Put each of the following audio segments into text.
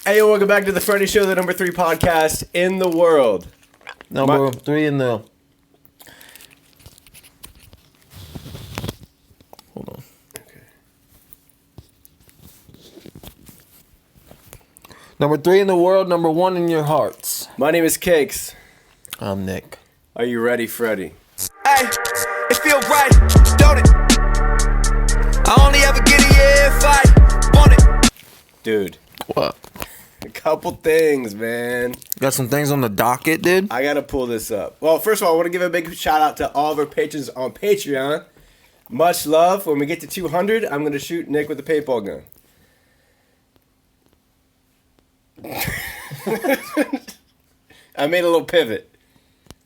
Hey, welcome back to the FRDi Show, the number 3 podcast in the world. Number 3 in the... Hold on. Okay. Number 3 in the world, number 1 in your hearts. My name is Cakes. I'm Nick. Are you ready, Freddy? Hey, it feel right, don't it? I only ever get it, yeah, if I want it. Dude. What? A couple things, man. Got some things on the docket, dude? I gotta pull this up. Well, first of all, I want to give a big shout out to all of our patrons on Patreon. Much love. When we get to 200, I'm gonna shoot Nick with a paintball gun. I made a little pivot.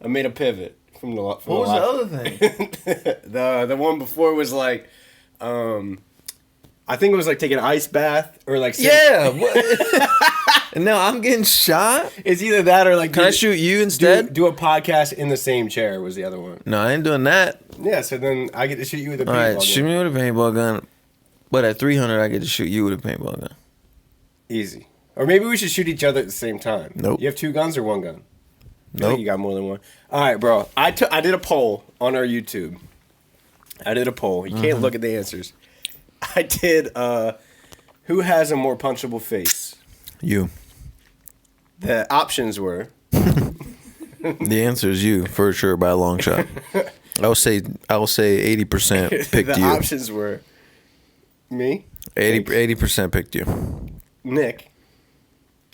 I made a pivot from the. What was the other thing? the one before was like, I think it was like taking an ice bath or like. Yeah. And now I'm getting shot? It's either that or like. Can I shoot you instead? Do a podcast in the same chair was the other one. No, I ain't doing that. Yeah, so then I get to shoot you with a paintball All gun. right, shoot me with a paintball gun. But at 300, I get to shoot you with a paintball gun. Easy. Or maybe we should shoot each other at the same time. Nope. You have 2 guns or 1 gun? I Nope. think you got more than 1. All right, bro. I did a poll on our YouTube. I did a poll. You can't look at the answers. I did, who has a more punchable face? You. The options were... The answer is you, for sure, by a long shot. I will say 80% picked the you. options were me, 80% picked you. Nick,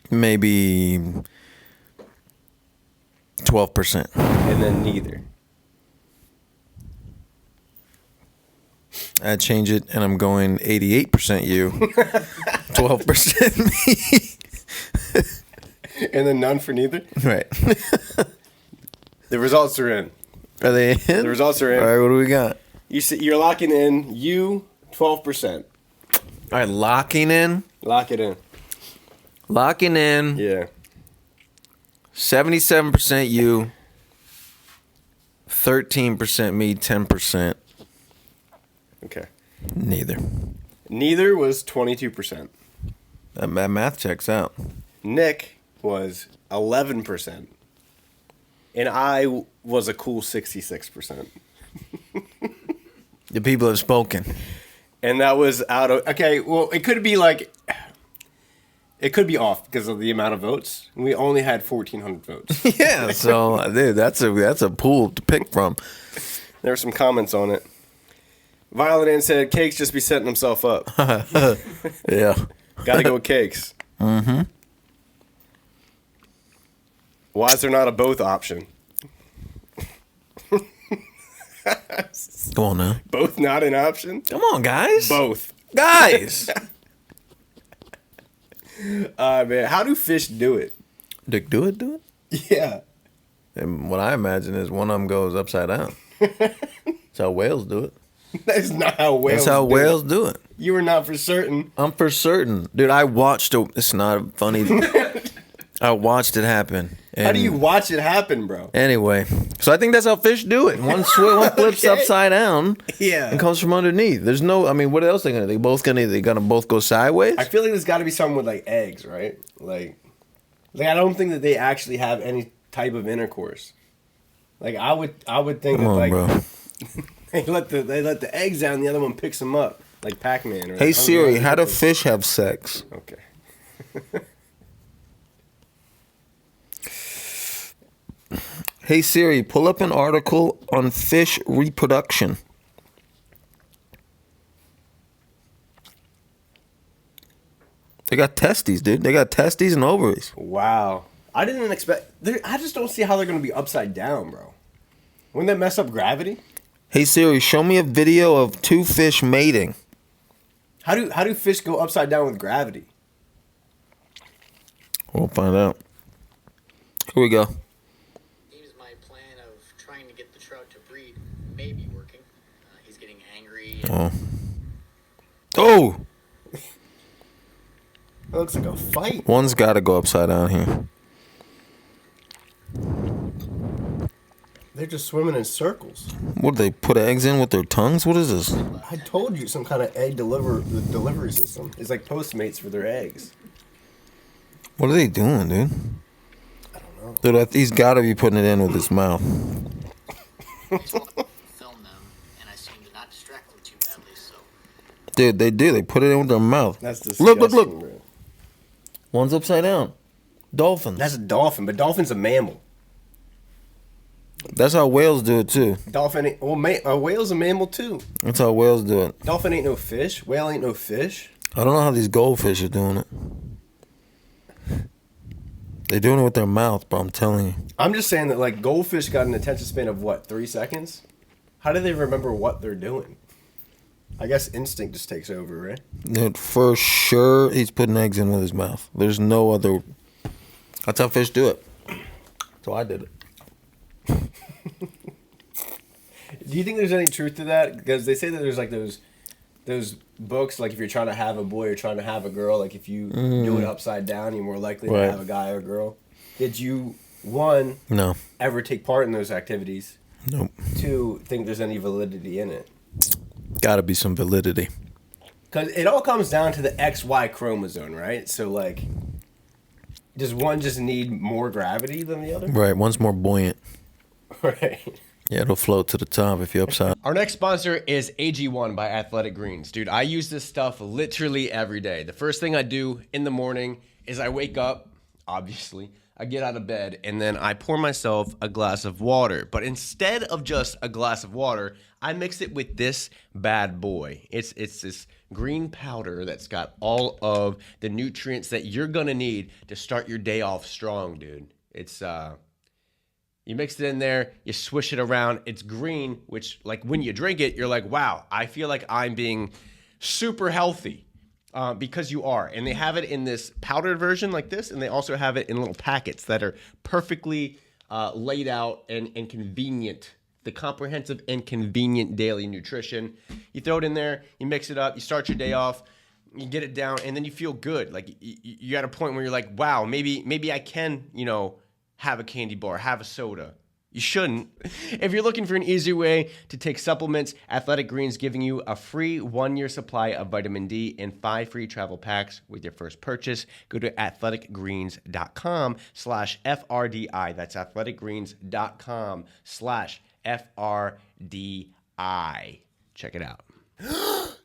Maybe 12%. and then neither. I change it, and I'm going 88% you, 12% me. And then none for neither? Right. The results are in. Are they in? The results are in. All right, what do we got? You're locking in you 12%. All right, locking in. Lock it in. Locking in. Yeah. 77% you, 13% me, 10% Okay. neither. Neither was 22%. That math checks out. Nick was 11%. And I was a cool 66%. The people have spoken. And that was out of... Okay, well, it could be like... It could be off because of the amount of votes. We only had 1,400 votes. Yeah, so dude, that's a pool to pick from. There were some comments on it. Violent Ann said, Cakes just be setting himself up. Yeah. Gotta go with Cakes. Mm-hmm. Why is there not a both option? Come on now. Both not an option? Come on, guys. Both. Guys. Man, how do fish do it? Dick, do it. Yeah. And what I imagine is one of them goes upside down. That's how whales do it. That's not how whales That's how do whales it. do it. You were not for certain. I'm for certain. Dude, I watched it's not funny. I watched it happen. How do you watch it happen, bro? Anyway, so I think that's how fish do it. One flips Okay. upside down Yeah. and comes from underneath. There's no, I mean, what else they gonna? They gonna both go sideways? I feel like there's got to be something with like eggs, right? Like I don't think that they actually have any type of intercourse. Like I would think Come that on, like bro. they let the eggs down, the other one picks them up, like Pac-Man. Or Hey like Siri, Hungry how do Hippos. fish have sex? Okay. Hey Siri, pull up an article on fish reproduction. They got testes, dude. They got testes and ovaries. Wow. I didn't expect. I just don't see how they're gonna be upside down, bro. Wouldn't that mess up gravity? Hey Siri, show me a video of 2 fish mating. How do fish go upside down with gravity? We'll find out. Here we go. Seems my plan of trying to get the trout to breed may be working. He's getting angry. Oh. Oh! That looks like a fight. One's got to go upside down here. They're just swimming in circles. What, do they put eggs in with their tongues? What is this? I told you some kind of egg delivery system. It's like Postmates for their eggs. What are they doing, dude? I don't know. Dude, he's got to be putting it in with his mouth. Film them, and I seem to not distract them too badly, so. Dude, they do. They put it in with their mouth. That's disgusting. Look. Bro. One's upside down. Dolphins. That's a dolphin, but dolphin's a mammal. That's how whales do it, too. Dolphin, a whale's a mammal too. That's how whales do it. Dolphin ain't no fish. Whale ain't no fish. I don't know how these goldfish are doing it. They're doing it with their mouth, bro. I'm telling you. I'm just saying that, like, goldfish got an attention span of, what, 3 seconds? How do they remember what they're doing? I guess instinct just takes over, right? Dude, for sure, he's putting eggs in with his mouth. There's no other. That's how fish do it. So I did it. Do you think there's any truth to that? Because they say that there's, like, those books, like, if you're trying to have a boy or trying to have a girl, like, if you do it upside down, you're more likely to have a guy or girl. Did you, one, No. ever take part in those activities? Nope. 2, think there's any validity in it? Gotta be some validity. Because it all comes down to the XY chromosome, right? So, like, does one just need more gravity than the other? Right, one's more buoyant. Right. Yeah, it'll float to the top if you're upside. Our next sponsor is AG1 by Athletic Greens. Dude, I use this stuff literally every day. The first thing I do in the morning is I wake up, obviously, I get out of bed, and then I pour myself a glass of water. But instead of just a glass of water, I mix it with this bad boy. It's this green powder that's got all of the nutrients that you're gonna need to start your day off strong, dude. It's you mix it in there, you swish it around. It's green, which, like, when you drink it, you're like, wow, I feel like I'm being super healthy. Because you are. And they have it in this powdered version like this, and they also have it in little packets that are perfectly laid out and convenient. The comprehensive and convenient daily nutrition. You throw it in there, you mix it up, you start your day off, you get it down, and then you feel good. Like, you're at a point where you're like, wow, maybe I can, have a candy bar, have a soda. You shouldn't. If you're looking for an easier way to take supplements, Athletic Greens giving you a free 1-year supply of vitamin D and 5 free travel packs with your first purchase. Go to athleticgreens.com/FRDI. That's athleticgreens.com/FRDI. Check it out.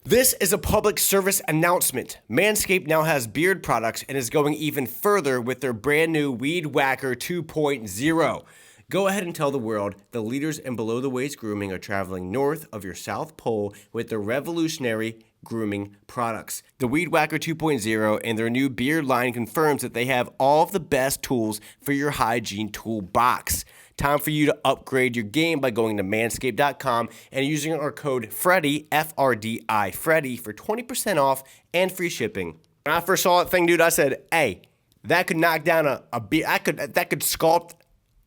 This is a public service announcement. Manscaped now has beard products and is going even further with their brand new Weed Whacker 2.0. Go ahead and tell the world the leaders in below-the-waist grooming are traveling north of your South Pole with their revolutionary grooming products. The Weed Whacker 2.0 and their new beard line confirms that they have all of the best tools for your hygiene toolbox. Time for you to upgrade your game by going to manscaped.com and using our code FRDi, F-R-D-I, FRDi, for 20% off and free shipping. When I first saw that thing, dude, I said, hey, that could knock down a beard. That could sculpt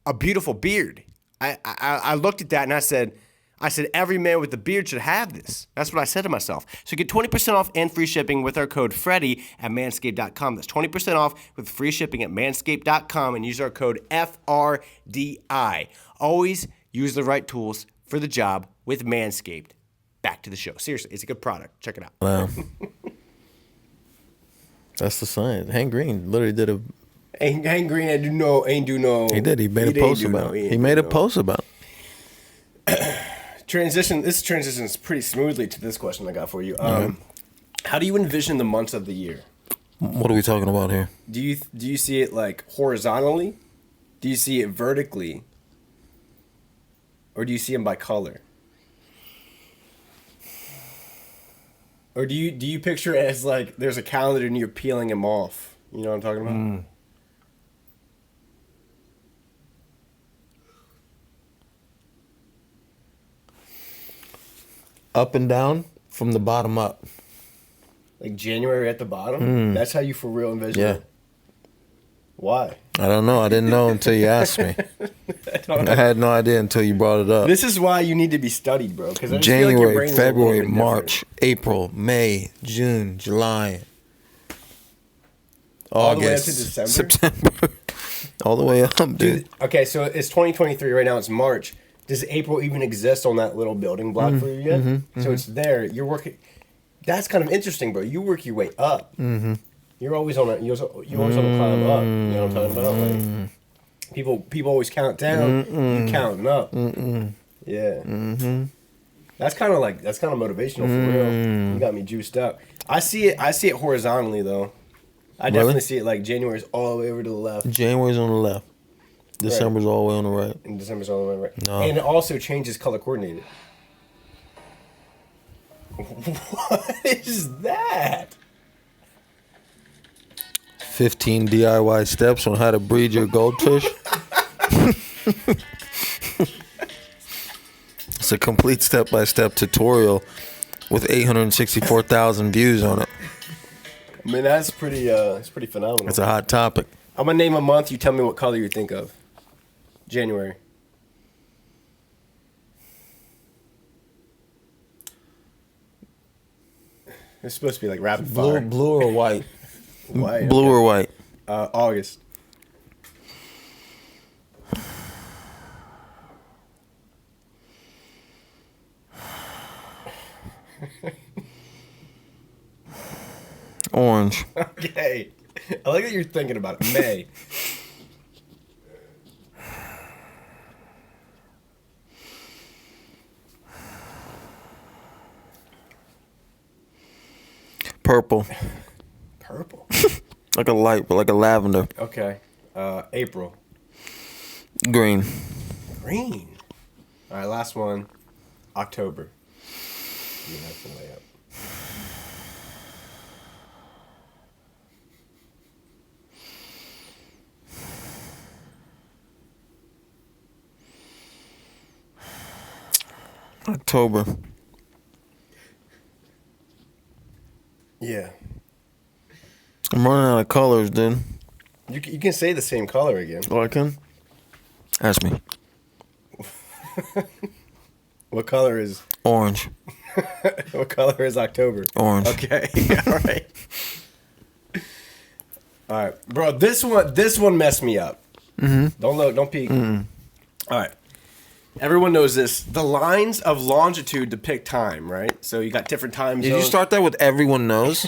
a beautiful beard. I looked at that and I said, every man with a beard should have this. That's what I said to myself. So get 20% off and free shipping with our code FREDDY at manscaped.com. That's 20% off with free shipping at manscaped.com and use our code FRDI. Always use the right tools for the job with Manscaped. Back to the show. Seriously, it's a good product. Check it out. Wow. That's the sign. Hank Green literally did a... Hank Green ain't do no. He did. He made a post about it. He made a post about it. This transitions pretty smoothly to this question I got for you. How do you envision the months of the year? What are we talking about here? Do you see it like horizontally? Do you see it vertically? Or do you see them by color? Or do you picture it as like there's a calendar and you're peeling them off? You know what I'm talking about? Up and down from the bottom up. Like January at the bottom? That's how you for real envision it? Why? I don't know. I didn't know until you asked me. I had no idea until you brought it up. This is why you need to be studied, bro. Because January, February, March, April, May, June, July, August, all the way up to December? September. All the way up, dude. Okay, so it's 2023 right now. It's March. Does April even exist on that little building block for you yet? So it's there. You're working. That's kind of interesting, bro. You work your way up. You're always on you're always on the climb up. You know what I'm talking about? Like, people always count down. You counting up. Yeah. That's kind of motivational for real. You got me juiced up. I see it horizontally though. I definitely see it like January's all the way over to the left. January's on the left. December's all the way on the right. And December's all the way right. No. And it also changes color coordinated. What is that? 15 DIY steps on how to breed your goldfish. It's a complete step-by-step tutorial with 864,000 views on it. I mean, that's pretty phenomenal. It's a hot topic. I'm gonna name a month. You tell me what color you think of. January. It's supposed to be like rapid fire. Blue or white? White. Blue or white? August. Orange. Okay. I like that you're thinking about it. May. Purple. Purple. Like a light, but like a lavender. Okay. April. Green. Green. All right, last one. October. Yeah, that's the layup. October. Yeah. I'm running out of colors, dude. You can say the same color again. Oh, I can? Ask me. What color is Orange. what color is October? Orange. Okay. All right. All right, bro. This one messed me up. Don't peek. All right. Everyone knows this. The lines of longitude depict time, right? So you got different time zones. Did you start that with everyone knows?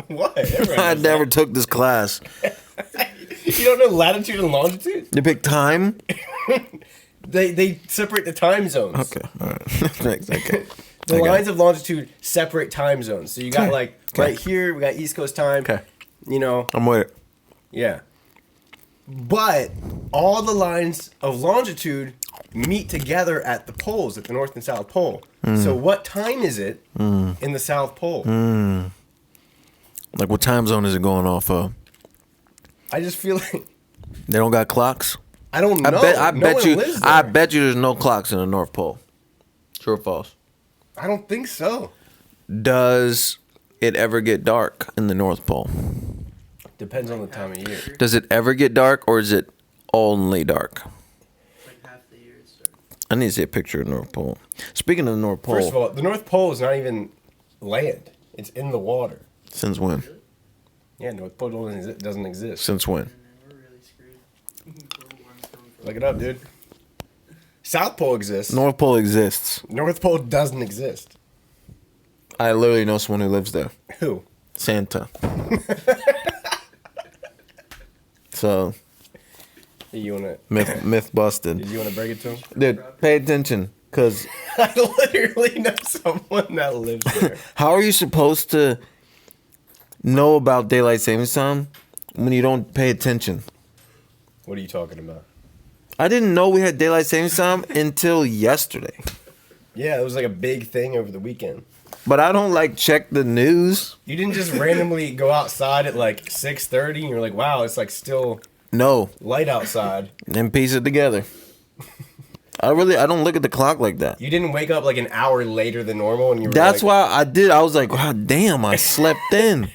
What? Everyone I knows never took this class. that. You don't know latitude and longitude? You pick time? They separate the time zones. Okay, all right. Thanks, okay. The I got lines it. of longitude separate time zones. So you got like right here, we got East Coast time. Okay. You know, I'm with it. yeah. But all the lines of longitude meet together at the poles, at the North and South Pole. So what time is it in the South Pole? Like, what time zone is it going off of? I just feel like They don't got clocks? I don't know. I No bet one you. lives I there. bet you there's no clocks in the North Pole. True or false? I don't think so. Does it ever get dark in the North Pole? Depends on the time of year. Does it ever get dark, or is it only dark? Like half the year it's dark. I need to see a picture of the North Pole. Speaking of the North Pole, First of all, the North Pole is not even land. It's in the water. since when? Yeah, North Pole doesn't exist. Since when? And then we're really screwed. Global warming's coming from- Look it up, dude. South Pole exists. North Pole exists. North Pole doesn't exist. I literally know someone who lives there. Who? Santa. So, You wanna? myth busted. Did you wanna break it to him? Dude, pay attention, because I literally know someone that lives there. how are you supposed to know about daylight savings time when you don't pay attention? What are you talking about? I didn't know we had daylight savings time until yesterday. Yeah, it was like a big thing over the weekend. But I don't like check the news. You didn't just randomly go outside at like 6:30 and you're like, wow, it's like still No, light outside. and piece it together. I don't look at the clock like that. You didn't wake up like an hour later than normal and you were That's like, why I did. I was like, God damn, I slept in.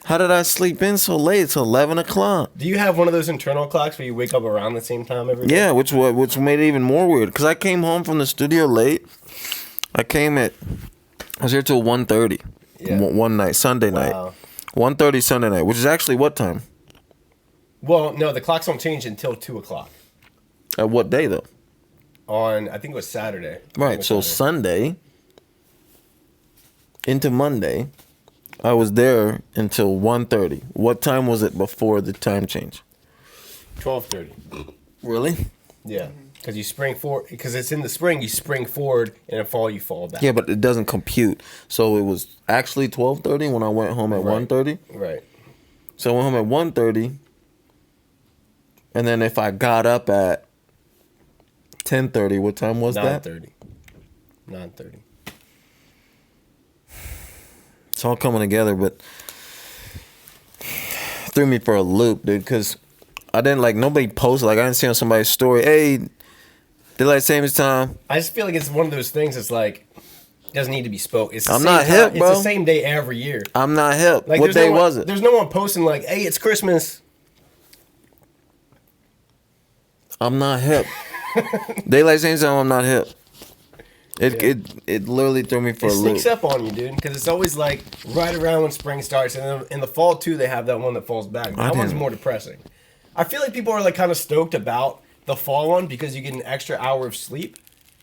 How did I sleep in so late? It's 11 o'clock. Do you have one of those internal clocks where you wake up around the same time every day? Yeah, which made it even more weird. Because I came home from the studio late. I was here till 1:30 Yeah. one night, Sunday Wow. night. 1:30 Sunday night, which is actually what time? Well, no, the clocks don't change until 2 o'clock. At what day, though? On, I think it was Saturday. I think it Right, was so Saturday. Sunday into Monday, I was there until 1:30. What time was it before the time change? 12:30. Really? Yeah, because you spring forward. Because it's in the spring, you spring forward, and in fall you fall back. Yeah, but it doesn't compute. So it was actually 12:30 when I went home at 1:30. Right. So I went home at 1:30. And then if I got up at 10:30, what time was that? 9:30. 9:30. It's all coming together, but threw me for a loop, dude, because I didn't nobody posted, I didn't see on somebody's story, hey, daylight savings time. I just feel like it's one of those things that's like, doesn't need to be spoke. It's the I'm same not hip, time, bro. It's the same day every year. I'm not hip. Like, What day was it? There's no one posting like, hey, it's Christmas. I'm not hip. Daylight savings time, I'm not hip. It literally threw me for It a loop. sneaks up on you, dude, because it's always like right around when spring starts, and then in the fall too, they have that one that falls back. That one's didn't- more depressing. I feel like people are like kind of stoked about the fall one because you get an extra hour of sleep,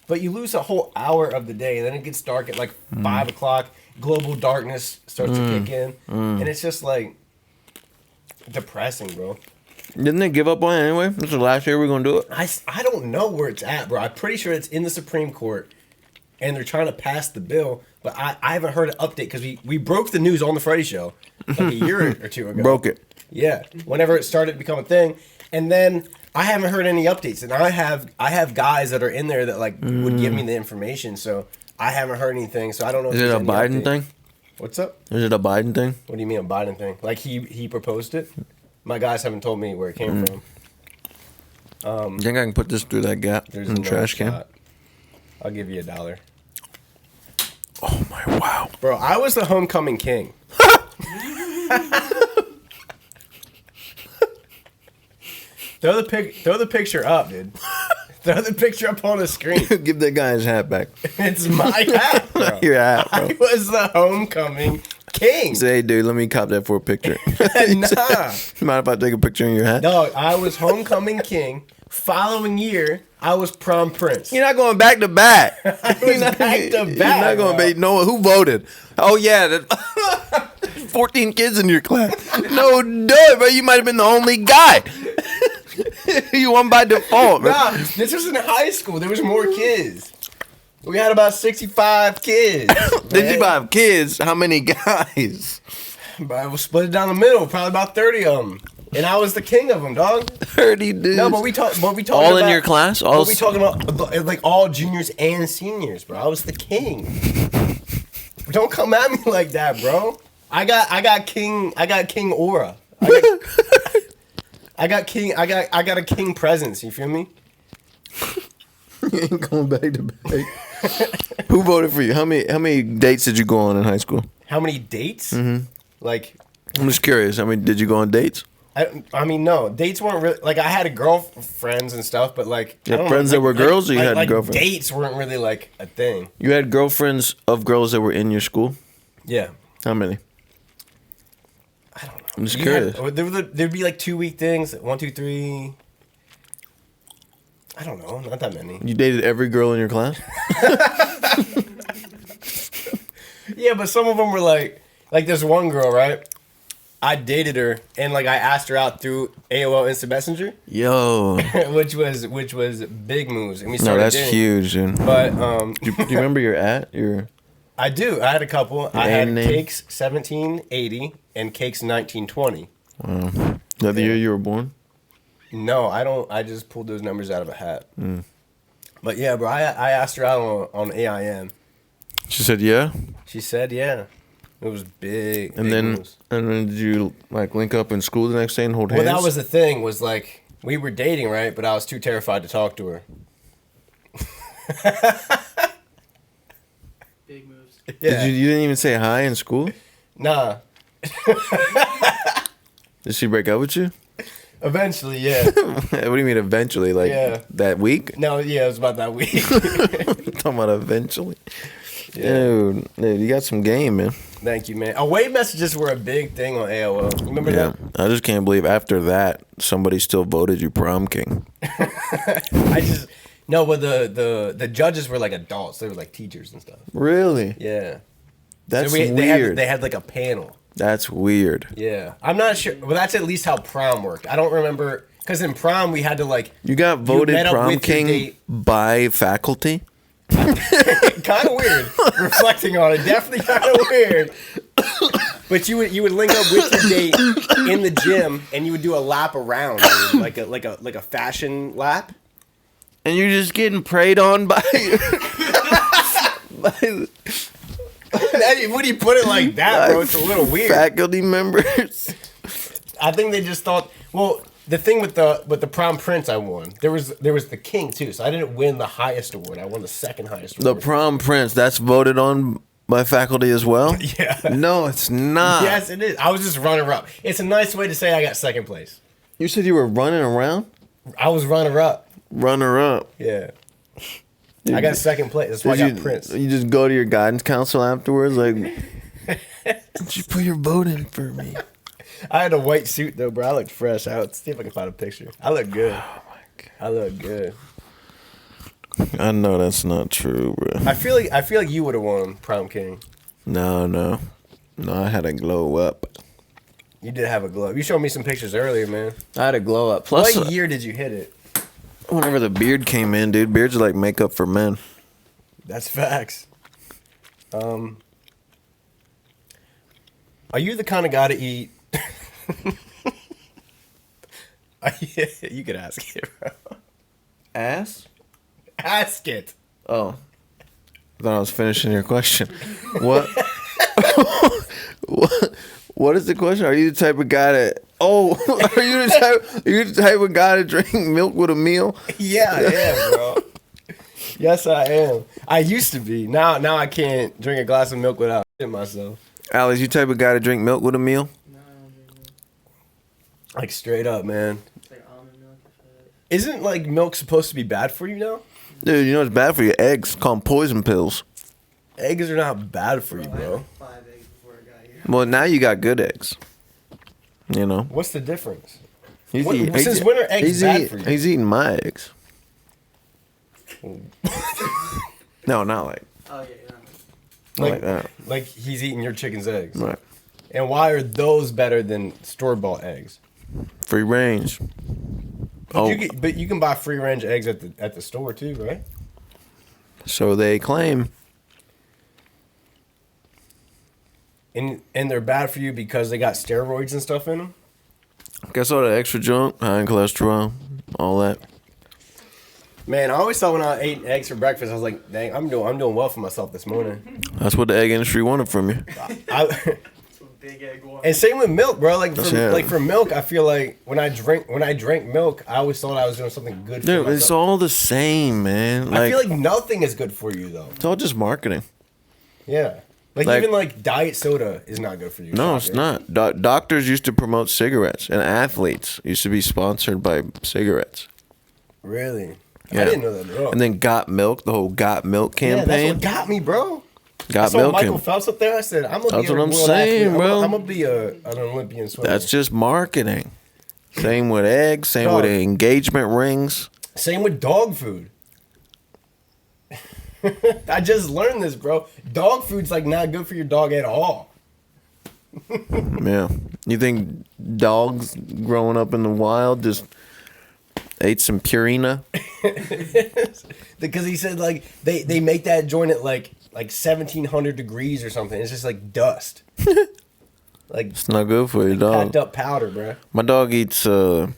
but you lose a whole hour of the day, and then it gets dark at like 5 o'clock. Global darkness starts to kick in, and it's just like depressing, bro. Didn't they give up on it anyway? This is the last year we're going to do it. I don't know where it's at, bro. I'm pretty sure it's in the Supreme Court, and they're trying to pass the bill, but I haven't heard an update because we broke the news on the Freddy Show like a year or two ago. Broke it. Yeah, whenever it started to become a thing, and then I haven't heard any updates, and I have guys that are in there that like would give me the information, so I haven't heard anything, so I don't know. Is if it a there's any Biden update. thing? What's up? Is it a Biden thing? What do you mean a Biden thing? Like he proposed it? My guys haven't told me where it came from. You think I can put this through that gap There's in the no trash can? shot. I'll give you $1. Oh my wow. Bro, I was the homecoming king. Throw the picture up, dude. Throw the picture up on the screen. Give that guy his hat back. It's my hat, bro. Your hat, bro. I was the homecoming king. Say, hey, dude, let me cop that for a picture. Nah. Mind if I take a picture in your hat? No, I was homecoming king. Following year, I was prom prince. You're not going back to back. I was back to You're back, not going bro. to be. No, who voted? Oh, yeah. 14 kids in your class. No, duh, bro. You might have been the only guy. You won by default, bro. Nah, this was in high school. There was more kids. We had about 65 kids. Did you have kids? How many guys? But I was split down the middle, probably about 30 of them. And I was the king of them, dog. 30 dudes. No, but we talking all about, in your class? All But we talking about like all juniors and seniors, bro. I was the king. Don't come at me like that, bro. I got king aura. I got a king presence, you feel me? You ain't going back to back. Who voted for you? How many dates did you go on in high school? How many dates? Mm-hmm. Like, I'm just curious. I mean, did you go on dates? I mean, no. Dates weren't really, like, I had girlfriends and stuff, but like, You had I don't friends know, that were girls or you had like girlfriends? Dates weren't really like a thing. You had girlfriends of girls that were in your school? Yeah. How many? I don't know. I'm just You curious. There'd be like 2-week things. 1, 2, 3. I don't know. Not that many. You dated every girl in your class? Yeah, but some of them were like there's one girl, right? I dated her and like I asked her out through AOL Instant Messenger, Yo. which was big moves, and we No, started that's dating. huge, dude. But Do you remember your at? Your I do. I had a couple. I had name? Cakes 1780 and Cakes 1920. the year you were born? No, I don't. I just pulled those numbers out of a hat. Mm. But yeah, bro, I asked her out on AIM. She said yeah. She said yeah. It was big. And big then moves. did you like link up in school the next day and hold Well, hands? that was the thing. Was like we were dating, right? But I was too terrified to talk to her. Big moves. Yeah. You didn't even say hi in school? Nah. Did she break up with you? Eventually, yeah. What do you mean eventually? Like Yeah. that week? No, yeah, it was about that week. Talking about eventually. Dude, you got some game, man. Thank you, man. Away messages were a big thing on AOL. Remember Yeah. that? I just can't believe after that somebody still voted you prom king. No, but the judges were like adults. They were like teachers and stuff. Really? Yeah. That's They weird. had like a panel. That's weird. Yeah, I'm not sure. Well, that's at least how prom worked. I don't remember because in prom we had to like You got voted met up prom with your king date. by faculty? Kind of weird. Reflecting on it, definitely kind of weird. But you would link up with your date in the gym, and you would do a lap around, dude, like a fashion lap. And you're just getting preyed on by When you put it like that, bro, it's a little weird. faculty members. I think they just thought. Well, the thing with the prom prince I won, there was the king too, so I didn't win the highest award. I won the second highest The award. prom prince, that's voted on by faculty as well? Yeah. No, it's not. Yes, it is. I was just runner up. It's a nice way to say I got second place. You said you were running around? I was runner up. Runner up. Yeah. I got second place. That's why I got you, Prince. You just go to your guidance council afterwards, like, did you put your vote in for me? I had a white suit though, bro. I looked fresh. I'll see if I can find a picture. I look good. Oh my God. I look good. I know that's not true, bro. I feel like you would have won prom king. No, I had a glow up. You did have a glow up. You showed me some pictures earlier, man. I had a glow up. Plus, What year did you hit it? whenever the beard came in, dude, beards are like makeup for men. That's facts. Are you the kind of guy to eat? You could ask it, bro. Ass? Ask it. Oh. I thought I was finishing your question. What? What is the question? Are you the type of guy that... Oh, are you the type of guy to drink milk with a meal? Yeah, I am, bro. Yes, I am. I used to be. Now I can't drink a glass of milk without shitting myself. Alex, you type of guy to drink milk with a meal? No, I don't drink milk. Like straight up, man. It's like almond milk. Isn't like milk supposed to be bad for you now? Dude, you know it's bad for your eggs. Call them poison pills. Eggs are not bad for you, I had bro. like 5 eggs before I got here. Well, now you got good eggs. You know? What's the difference? He's Since when are eggs bad for you? He's eating my eggs. No, not like, Oh yeah, yeah. not like that. Like he's eating your chicken's eggs. Right. And why are those better than store-bought eggs? Free range. But you can buy free-range eggs at the store too, right? So they claim. And they're bad for you because they got steroids and stuff in them. Guess all the extra junk, high in cholesterol, all that. Man, I always thought when I ate eggs for breakfast, I was like, "Dang, I'm doing well for myself this morning." That's what the egg industry wanted from you. Some big egg one. And same with milk, bro. Like Yeah. for milk, I feel like when I drank milk, I always thought I was doing something good for Dude, myself. it's all the same, man. I feel like nothing is good for you though. it's all just marketing. Yeah. Like even like diet soda is not good for you. No, it's not. Doctors used to promote cigarettes, and athletes used to be sponsored by cigarettes. Really? Yeah. I didn't know that at all. And then Got Milk, the whole Got Milk yeah, that's campaign. what got me, bro. I Got saw Milk. Michael Phelps up there. I said, I'm gonna That's be a what I'm world saying, athlete. bro. I'm gonna be an Olympian swimmer. That's just marketing. Same with eggs. Same Dog. with engagement rings. Same with dog food. I just learned this, bro. Dog food's like not good for your dog at all. Yeah. You think dogs growing up in the wild just ate some Purina? Because he said like they make that joint at like 1700 degrees or something. It's just like dust. Like It's not good for your dog. packed up powder, bro. My dog eats what's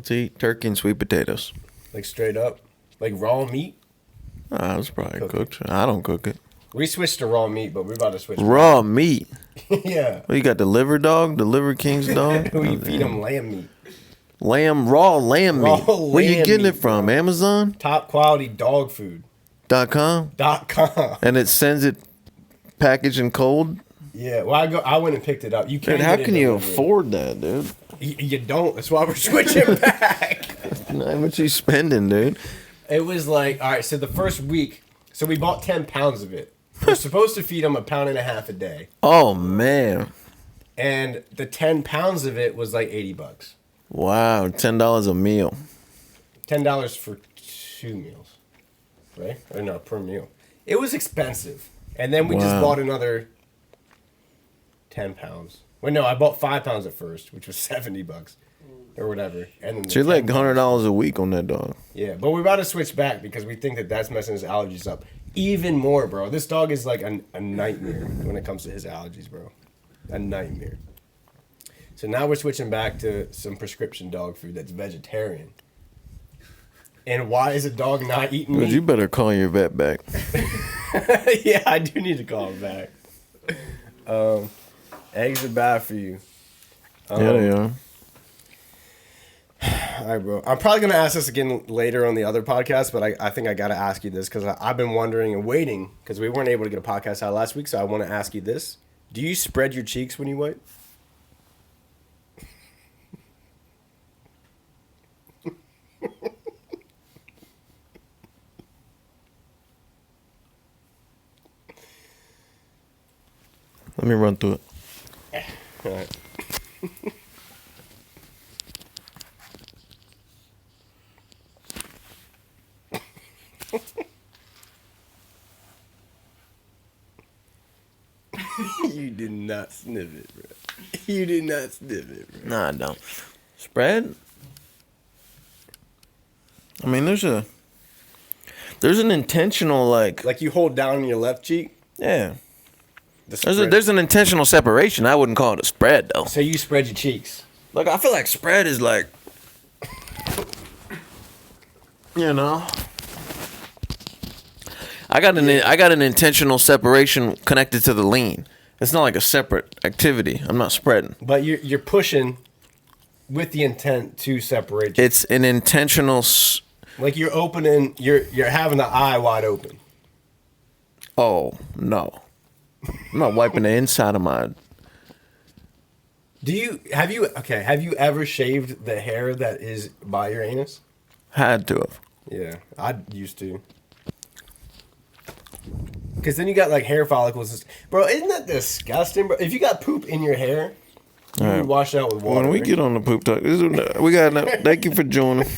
he eat? Turkey and sweet potatoes. Like straight up. Like raw meat. Ah, it's probably Cook cooked. I don't cook it. We switched to raw meat, but we're about to switch. Raw meat. Yeah. Well, you got the liver dog, the liver king's dog. We feed them lamb meat. Raw lamb Raw meat. Where you lamb getting it meat, from? Amazon.com? Top quality dog food. .com. And it sends it packaged and cold? Yeah. Well, I went and picked it up. You can't. Dude, how get it can you delivered. afford that, dude? You don't. That's why we're switching back. How much you spending, dude? It was like, all right, so the first week, so we bought 10 pounds of it. We're supposed to feed them 1.5 pounds a day. Oh, man. And the 10 pounds of it was like $80. Wow, $10 a meal. $10 for 2 meals. Right? Or no, per meal. It was expensive. And then we just Wow. bought another 10 pounds. Wait, no, I bought 5 pounds at first, which was $70 or whatever. And then So you're like $100 a week on that dog. yeah, but we're about to switch back because we think that that's messing his allergies up even more, bro. This dog is like a nightmare when it comes to his allergies, bro. A nightmare. So now we're switching back to some prescription dog food that's vegetarian. And why is a dog not eating But meat? you better call your vet back. Yeah, I do need to call him back. Eggs are bad for you. Yeah, they are. All right, bro. I'm probably going to ask this again later on the other podcast, but I think I got to ask you this because I've been wondering and waiting because we weren't able to get a podcast out last week, so I want to ask you this. Do you spread your cheeks when you wipe? Let me run through it. All right. You did not sniff it, bro. You did not sniff it, bro. Nah, I don't. Spread? I mean, there's an intentional, Like you hold down on your left cheek. yeah. The spread. There's an intentional separation. I wouldn't call it a spread, though. So you spread your cheeks. Like, I feel like spread is like, you know. I got an intentional separation connected to the lean. It's not like a separate activity. I'm not spreading. But you're pushing with the intent to separate. It's an intentional. Like you're opening, you're having the eye wide open. Oh no, I'm not wiping the inside of my. Have you ever shaved the hair that is by your anus? Had to have. Yeah, I used to. Because then you got like hair follicles. Bro, isn't that disgusting, bro? If you got poop in your hair, you would wash it out with water. When we get on the poop talk, we got. Thank you for joining.